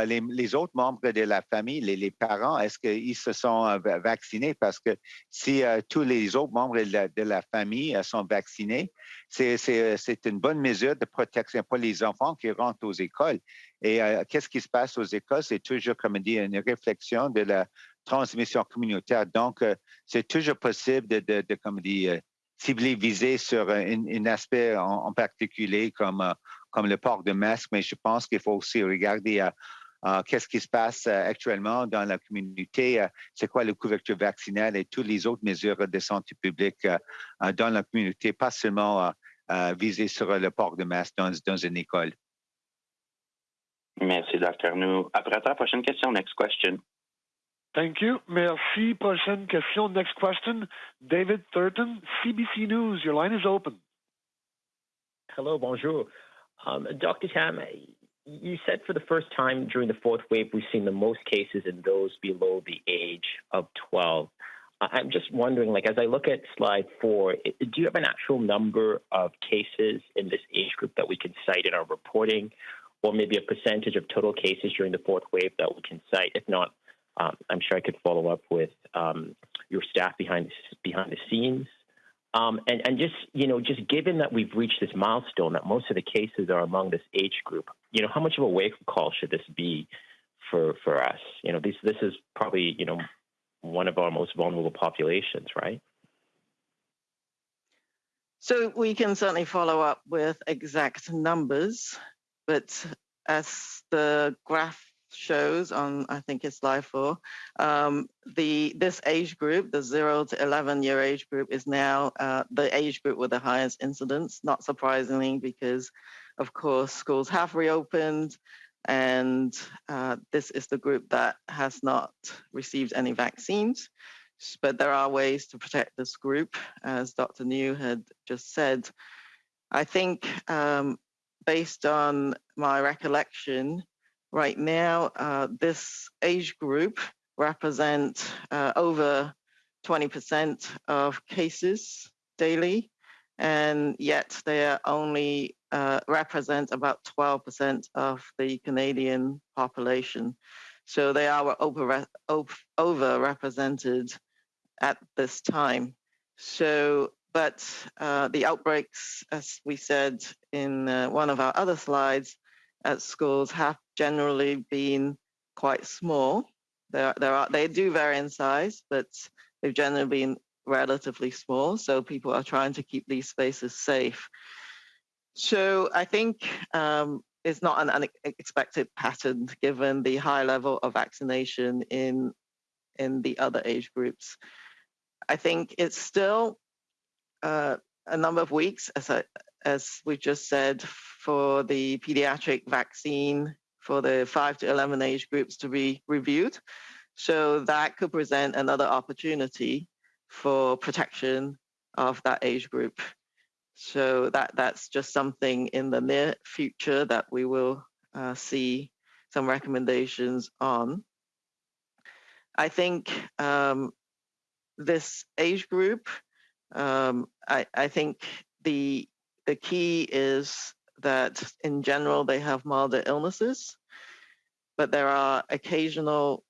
les autres membres de la famille, les parents, est-ce qu'ils se sont vaccinés? Parce que si tous les autres membres de la famille sont vaccinés, c'est une bonne mesure de protection pour les enfants qui rentrent aux écoles. Et qu'est-ce qui se passe aux écoles? C'est toujours, comme on dit, une réflexion de la transmission communautaire. Donc, c'est toujours possible de comme on dit, cibler, viser sur un aspect en particulier comme le port de masque, mais je pense qu'il faut aussi regarder qu'est-ce qui se passe actuellement dans la communauté, c'est quoi la couverture vaccinale et toutes les autres mesures de santé publique dans la communauté, pas seulement visées sur le port de masque dans une école. Merci, Dr. Njoo. Opérateur, prochaine question. Next question. Thank you. Merci. Prochaine question. Next question. David Thurton, CBC News. Your line is open. Hello, bonjour. Dr. Tam, you said for the first time during the fourth wave, we've seen the most cases in those below the age of 12. I'm just wondering, as I look at slide 4, do you have an actual number of cases in this age group that we can cite in our reporting, or maybe a percentage of total cases during the fourth wave that we can cite? If not, I'm sure I could follow up with your staff behind the scenes. And just given that we've reached this milestone, that most of the cases are among this age group, how much of a wake-up call should this be for us? This is probably, one of our most vulnerable populations, right? So we can certainly follow up with exact numbers, but as the graph shows on, I think it's slide 4, this age group, the 0 to 11-year age group, is now the age group with the highest incidence, not surprisingly, because, of course, schools have reopened, and this is the group that has not received any vaccines. But there are ways to protect this group, as Dr. Njoo had just said. I think, based on my recollection, right now, this age group represents over 20% of cases daily, and yet they are only represent about 12% of the Canadian population. So they are overrepresented at this time. So, but the outbreaks, as we said in one of our other slides, at schools have generally been quite small. They do vary in size, but they've generally been relatively small. So people are trying to keep these spaces safe. So I think it's not an unexpected pattern given the high level of vaccination in the other age groups. I think it's still a number of weeks, as we just said, for the pediatric vaccine for the 5 to 11 age groups to be reviewed. So that could present another opportunity for protection of that age group. So that's just something in the near future that we will see some recommendations on. I think this age group, I think the key is that in general they have milder illnesses, but there are occasional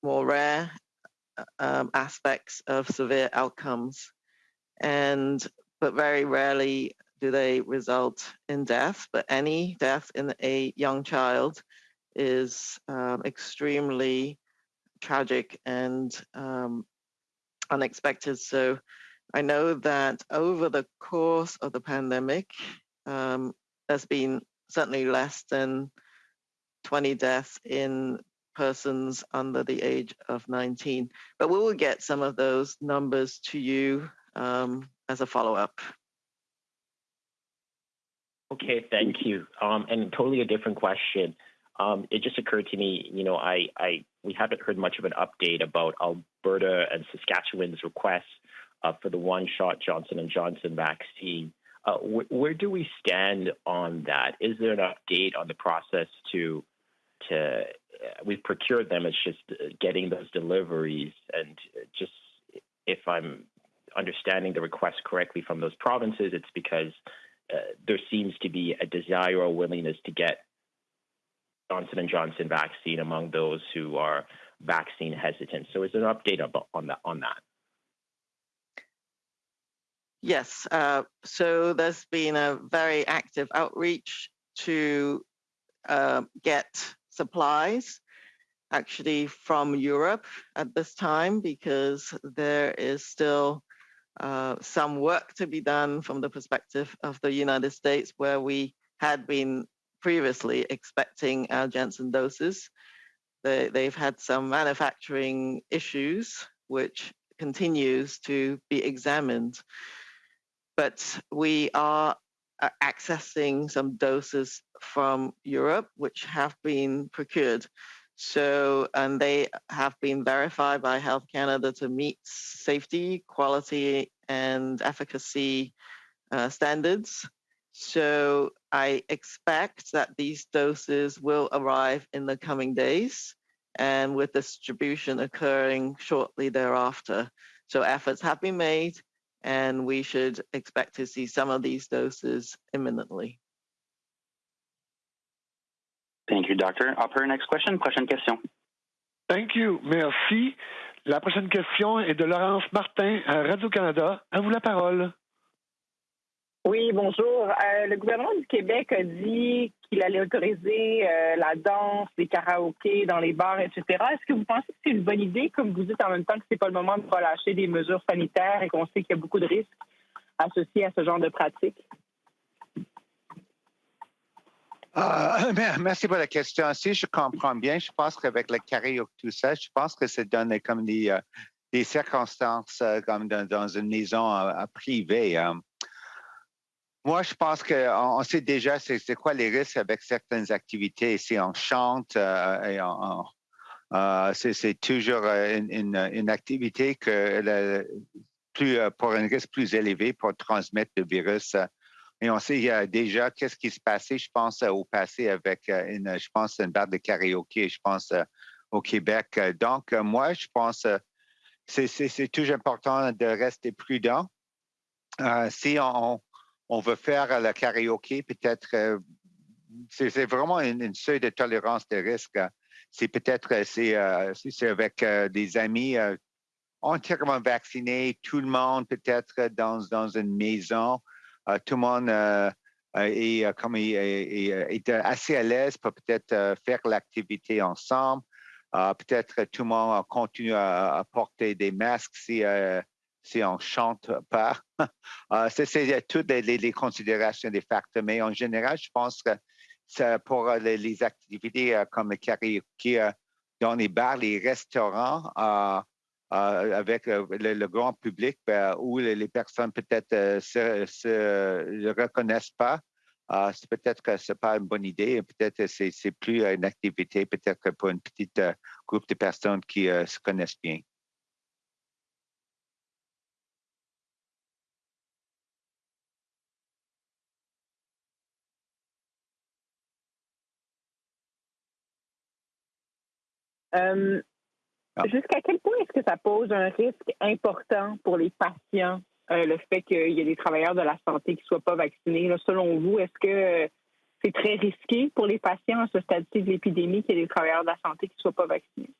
more rare aspects of severe outcomes, but very rarely do they result in death. But any death in a young child is extremely tragic and unexpected. So I know that over the course of the pandemic, there's been certainly less than 20 deaths in persons under the age of 19. But we will get some of those numbers to you as a follow-up. Okay, thank you. And totally a different question. It just occurred to me, we haven't heard much of an update about Alberta and Saskatchewan's requests for the one-shot Johnson & Johnson vaccine. Where do we stand on that? Is there an update on the process to we've procured them, it's just getting those deliveries, and just if I'm understanding the request correctly from those provinces, it's because there seems to be a desire or willingness to get Johnson & Johnson vaccine among those who are vaccine hesitant. So is there an update on that? Yes. So there's been a very active outreach to get supplies actually from Europe at this time, because there is still some work to be done from the perspective of the United States, where we had been previously expecting our Janssen doses. They've had some manufacturing issues, which continues to be examined. But we are accessing some doses from Europe, which have been procured. So, and they have been verified by Health Canada to meet safety, quality, and efficacy standards. So I expect that these doses will arrive in the coming days, and with distribution occurring shortly thereafter. So efforts have been made, and we should expect to see some of these doses imminently. Thank you, Doctor. Operator, next question. Prochaine question. Thank you. Merci. La prochaine question est de Laurence Martin à Radio-Canada. À vous la parole. Oui, bonjour. Le gouvernement du Québec a dit qu'il allait autoriser la danse, les karaokés dans les bars, etc. Est-ce que vous pensez que c'est une bonne idée, comme vous dites en même temps que c'est pas le moment de relâcher des mesures sanitaires et qu'on sait qu'il y a beaucoup de risques associés à ce genre de pratiques? Merci pour la question. Si je comprends bien, je pense qu'avec le karaoke, tout ça, je pense que ça donne comme des circonstances comme dans une maison privée. Moi, je pense qu'on sait déjà c'est quoi les risques avec certaines activités. Si on chante, c'est toujours une activité pour un risque plus élevé pour transmettre le virus. Et on sait déjà qu'est-ce qui se passait, je pense, au passé avec une barre de karaoké, je pense, au Québec. Donc, moi, je pense que c'est toujours important de rester prudent. Si on veut faire le karaoké, peut-être, c'est vraiment une seuil de tolérance de risque. C'est peut-être, c'est avec des amis entièrement vaccinés, tout le monde peut-être dans une maison. Tout le monde est assez à l'aise pour peut-être faire l'activité ensemble. Peut-être tout le monde continue à porter des masques si on ne chante pas. C'est toutes les considérations des facteurs. Mais en général, je pense que pour les activités comme le karaoké dans les bars, les restaurants, avec le grand public où les personnes peut-être se reconnaissent pas, c'est peut-être que c'est pas une bonne idée. Peut-être que c'est plus une activité, peut-être que pour une petite groupe de personnes qui se connaissent bien. Jusqu'à quel point est-ce que ça pose un risque important pour les patients, le fait qu'il y ait des travailleurs de la santé qui ne soient pas vaccinés? Là, selon vous, est-ce que c'est très risqué pour les patients à ce stade-ci de l'épidémie qu'il y ait des travailleurs de la santé qui ne soient pas vaccinés?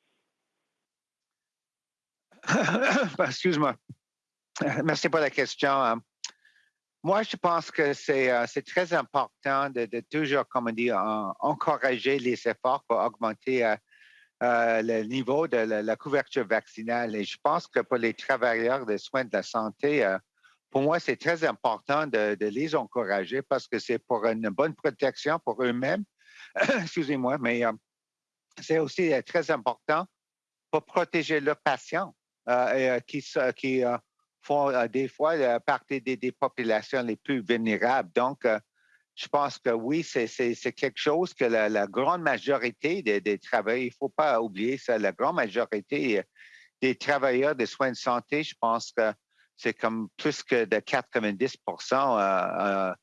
Excuse-moi. Merci pour la question. Moi, je pense que c'est très important de toujours, comme on dit, encourager les efforts pour augmenter le niveau de la couverture vaccinale. Et je pense que pour les travailleurs des soins de la santé, pour moi, c'est très important de les encourager parce que c'est pour une bonne protection pour eux-mêmes. Excusez-moi, mais c'est aussi très important pour protéger leurs patients qui font des fois partie des populations les plus vulnérables. Donc, je pense que oui, c'est quelque chose que la grande majorité des travailleurs, il ne faut pas oublier ça, la grande majorité des travailleurs des soins de santé, je pense que c'est comme plus que de 90%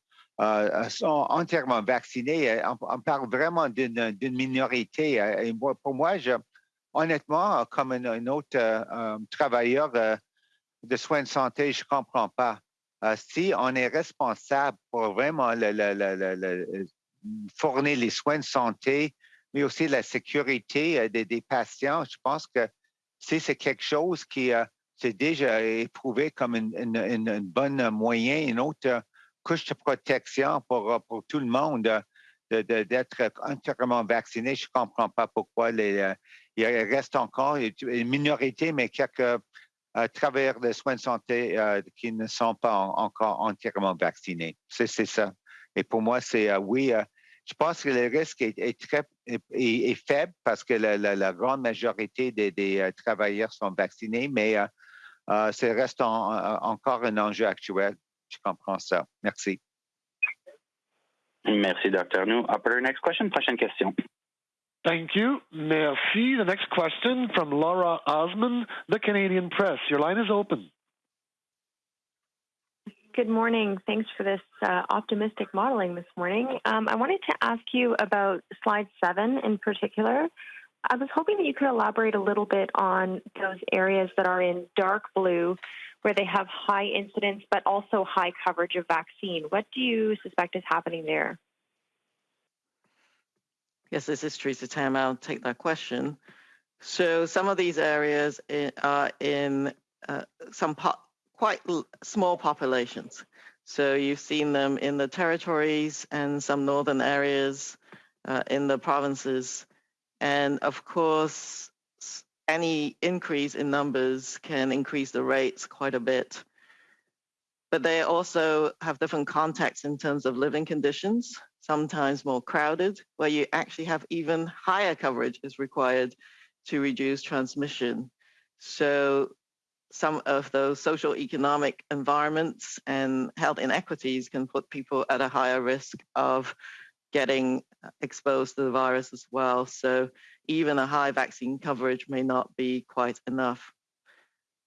sont entièrement vaccinés. On parle vraiment d'une minorité. Et pour moi, honnêtement, comme un autre travailleur de soins de santé, je ne comprends pas. Si on est responsable pour vraiment fournir les soins de santé, mais aussi la sécurité des patients, je pense que si c'est quelque chose qui c'est déjà éprouvé comme une bonne moyen, une autre couche de protection pour tout le monde d'être entièrement vacciné, je ne comprends pas pourquoi il reste encore une minorité, mais quelques travailleurs de soins de santé qui ne sont pas encore entièrement vaccinés. C'est ça. Et pour moi, c'est oui, Je pense que le risque est faible parce que la grande majorité des travailleurs sont vaccinés, mais ça reste encore un enjeu actuel. Je comprends ça. Merci. Merci, Dr. Njoo. Operator, next question. Prochaine question. Thank you. Merci. The next question from Laura Osman, the Canadian Press. Your line is open. Good morning. Thanks for this optimistic modeling this morning. I wanted to ask you about slide 7 in particular. I was hoping that you could elaborate a little bit on those areas that are in dark blue where they have high incidence but also high coverage of vaccine. What do you suspect is happening there? Yes, this is Theresa Tam. I'll take that question. So some of these areas are in some quite small populations. So you've seen them in the territories and some northern areas in the provinces. And of course, any increase in numbers can increase the rates quite a bit. But they also have different contexts in terms of living conditions, sometimes more crowded, where you actually have even higher coverage is required to reduce transmission. So some of those social economic environments and health inequities can put people at a higher risk of getting exposed to the virus as well. So even a high vaccine coverage may not be quite enough.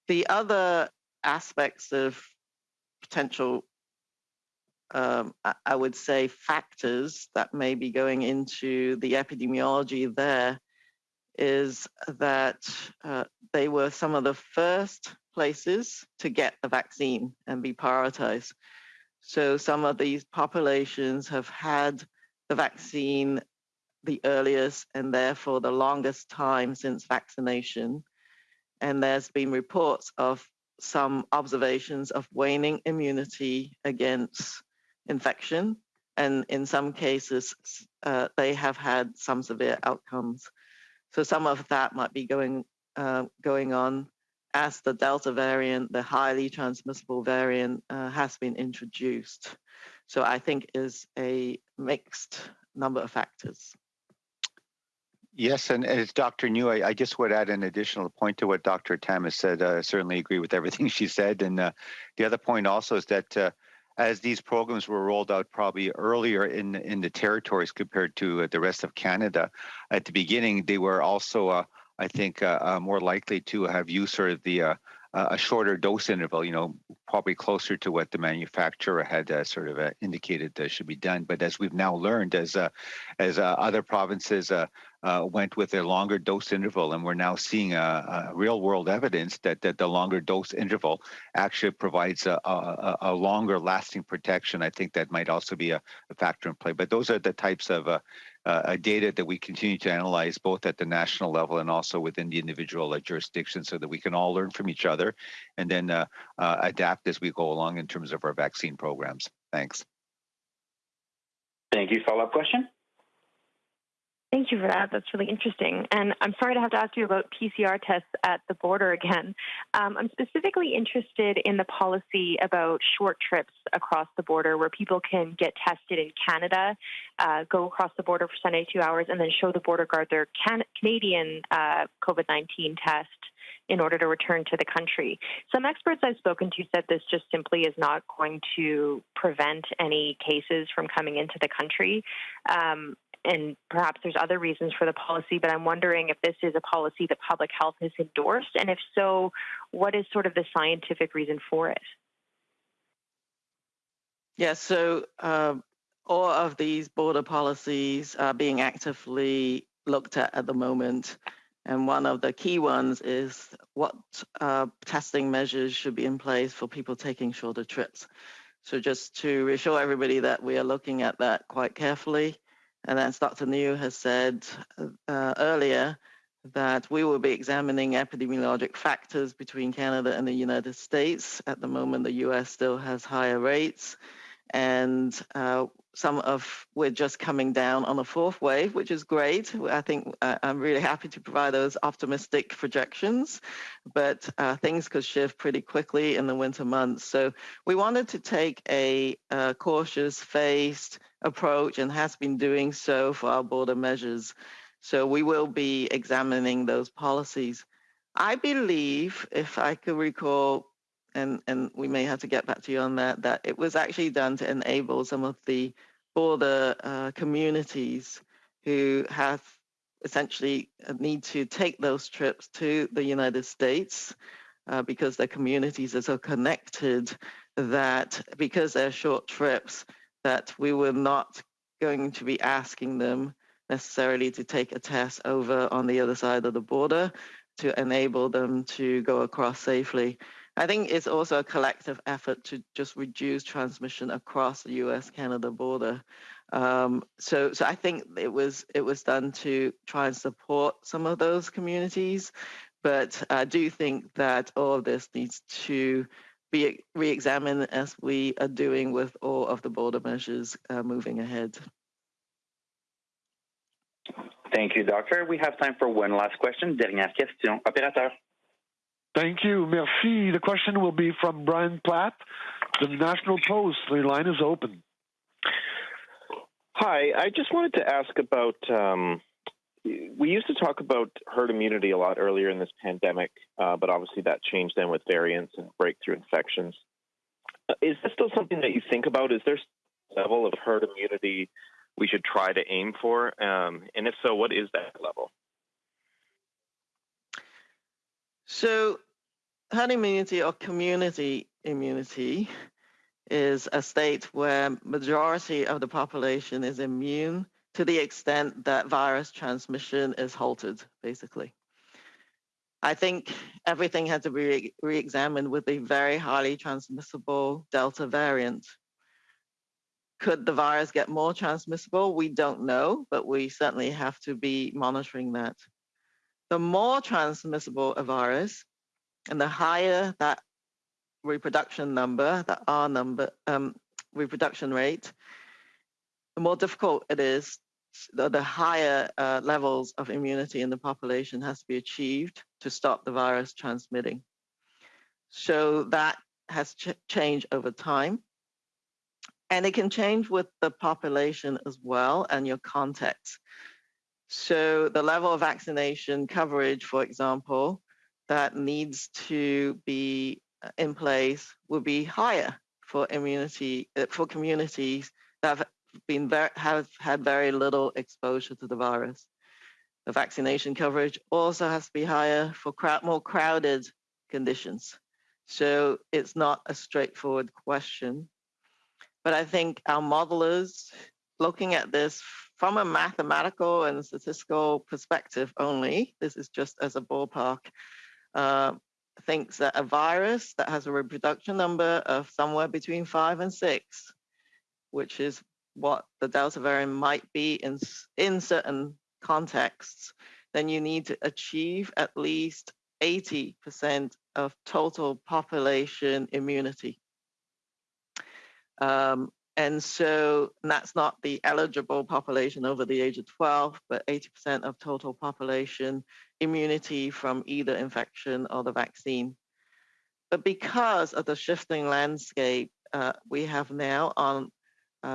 The other aspects of potential, I would say, factors that may be going into the epidemiology there is that they were some of the first places to get the vaccine and be prioritized. So some of these populations have had the vaccine the earliest and therefore the longest time since vaccination. And there's been reports of some observations of waning immunity against infection. And in some cases, they have had some severe outcomes. So some of that might be going on as the Delta variant, the highly transmissible variant, has been introduced. So I think is a mixed number of factors. Yes, and as Dr. Njoo, I just would add an additional point to what Dr. Tam has said. I certainly agree with everything she said. And the other point also is that as these programs were rolled out probably earlier in the territories compared to the rest of Canada, at the beginning, they were also, I think, more likely to have used sort of a shorter dose interval, probably closer to what the manufacturer had sort of indicated should be done. But as we've now learned, as other provinces went with a longer dose interval, and we're now seeing real-world evidence that the longer dose interval actually provides a longer-lasting protection. I think that might also be a factor in play. But those are the types of data that we continue to analyze both at the national level and also within the individual jurisdictions so that we can all learn from each other and then adapt as we go along in terms of our vaccine programs. Thanks. Thank you. Follow-up question? Thank you for that. That's really interesting. And I'm sorry to have to ask you about PCR tests at the border again. I'm specifically interested in the policy about short trips across the border where people can get tested in Canada, go across the border for 72 hours, and then show the border guard their Canadian COVID-19 test in order to return to the country. Some experts I've spoken to said this just simply is not going to prevent any cases from coming into the country. And perhaps there's other reasons for the policy, but I'm wondering if this is a policy that public health has endorsed, and if so, what is sort of the scientific reason for it? Yeah, so all of these border policies are being actively looked at the moment. And one of the key ones is what testing measures should be in place for people taking shorter trips. So just to reassure everybody that we are looking at that quite carefully. And as Dr. Njoo has said earlier, that we will be examining epidemiologic factors between Canada and the United States. At the moment, the US still has higher rates. And we're just coming down on the fourth wave, which is great. I think I'm really happy to provide those optimistic projections, but things could shift pretty quickly in the winter months. So we wanted to take a cautious, phased approach and has been doing so for our border measures. So we will be examining those policies. I believe, if I could recall, and we may have to get back to you on that, that it was actually done to enable some of the border communities who have essentially need to take those trips to the United States because their communities are so connected that because they're short trips, that we were not going to be asking them necessarily to take a test over on the other side of the border to enable them to go across safely. I think it's also a collective effort to just reduce transmission across the US-Canada border. So I think it was done to try and support some of those communities, but I do think that all of this needs to be re-examined as we are doing with all of the border measures moving ahead. Thank you, Doctor. We have time for one last question. Dernière question. Opérateur. Thank you. Merci. The question will be from Brian Platt, the National Post. The line is open. Hi. I just wanted to ask about, we used to talk about herd immunity a lot earlier in this pandemic, but obviously that changed then with variants and breakthrough infections. Is this still something that you think about? Is there a level of herd immunity we should try to aim for? And if so, what is that level? So herd immunity or community immunity is a state where majority of the population is immune to the extent that virus transmission is halted, basically. I think everything had to be re-examined with the very highly transmissible Delta variant. Could the virus get more transmissible? We don't know, but we certainly have to be monitoring that. The more transmissible a virus, and the higher that reproduction number, that R number, reproduction rate, the more difficult it is, the higher levels of immunity in the population has to be achieved to stop the virus transmitting. So that has changed over time. And it can change with the population as well and your context. So the level of vaccination coverage, for example, that needs to be in place will be higher for immunity for communities that have had very little exposure to the virus. The vaccination coverage also has to be higher for more crowded conditions. So it's not a straightforward question. But I think our modelers, looking at this from a mathematical and statistical perspective only, this is just as a ballpark, thinks that a virus that has a reproduction number of somewhere between 5 and 6, which is what the Delta variant might be in certain contexts, then you need to achieve at least 80% of total population immunity. And that's not the eligible population over the age of 12, but 80% of total population immunity from either infection or the vaccine. But because of the shifting landscape we have now on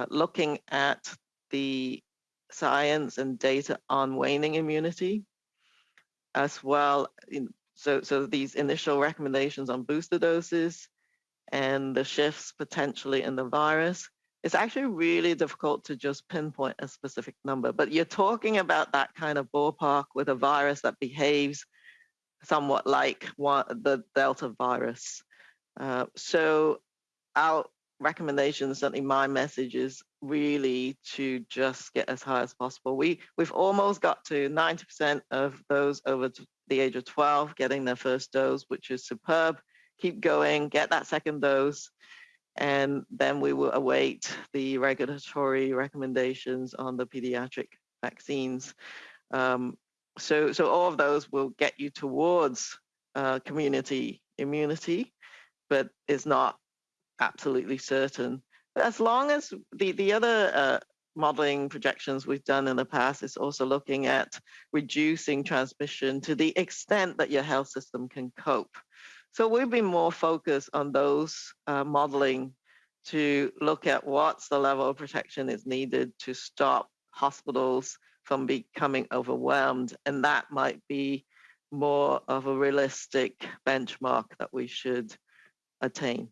looking at the science and data on waning immunity, as well, so these initial recommendations on booster doses and the shifts potentially in the virus, it's actually really difficult to just pinpoint a specific number. But you're talking about that kind of ballpark with a virus that behaves somewhat like the Delta virus. So our recommendation, certainly my message, is really to just get as high as possible. We've almost got to 90% of those over the age of 12 getting their first dose, which is superb. Keep going, get that second dose, and then we will await the regulatory recommendations on the pediatric vaccines. So all of those will get you towards community immunity, but it's not absolutely certain. as long as the other modeling projections we've done in the past is also looking at reducing transmission to the extent that your health system can cope. So we've been more focused on those modeling to look at what's the level of protection is needed to stop hospitals from becoming overwhelmed. And that might be more of a realistic benchmark that we should attain.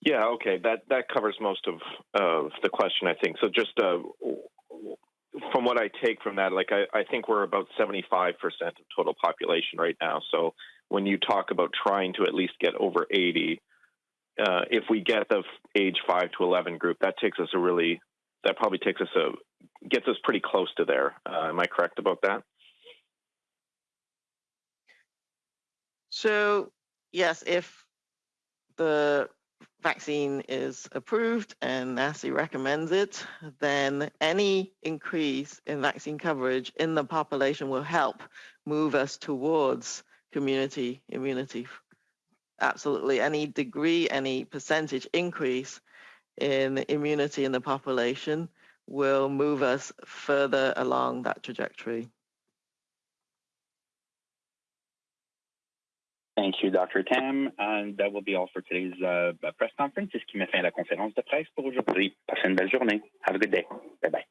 Yeah, okay, that covers most of the question, I think. So just from what I take from that, like I think we're about 75% of total population right now. So when you talk about trying to at least get over 80, if we get the age 5 to 11 group, that takes us gets us pretty close to there. Am I correct about that? So yes, if the vaccine is approved and NACI recommends it, then any increase in vaccine coverage in the population will help move us towards community immunity. Absolutely. Any degree, any percentage increase in immunity in the population will move us further along that trajectory. Thank you, Dr. Tam. And that will be all for today's press conference. C'est ce qui met fin à la conférence de presse pour aujourd'hui. Passez une belle journée. Have a good day. Bye-bye.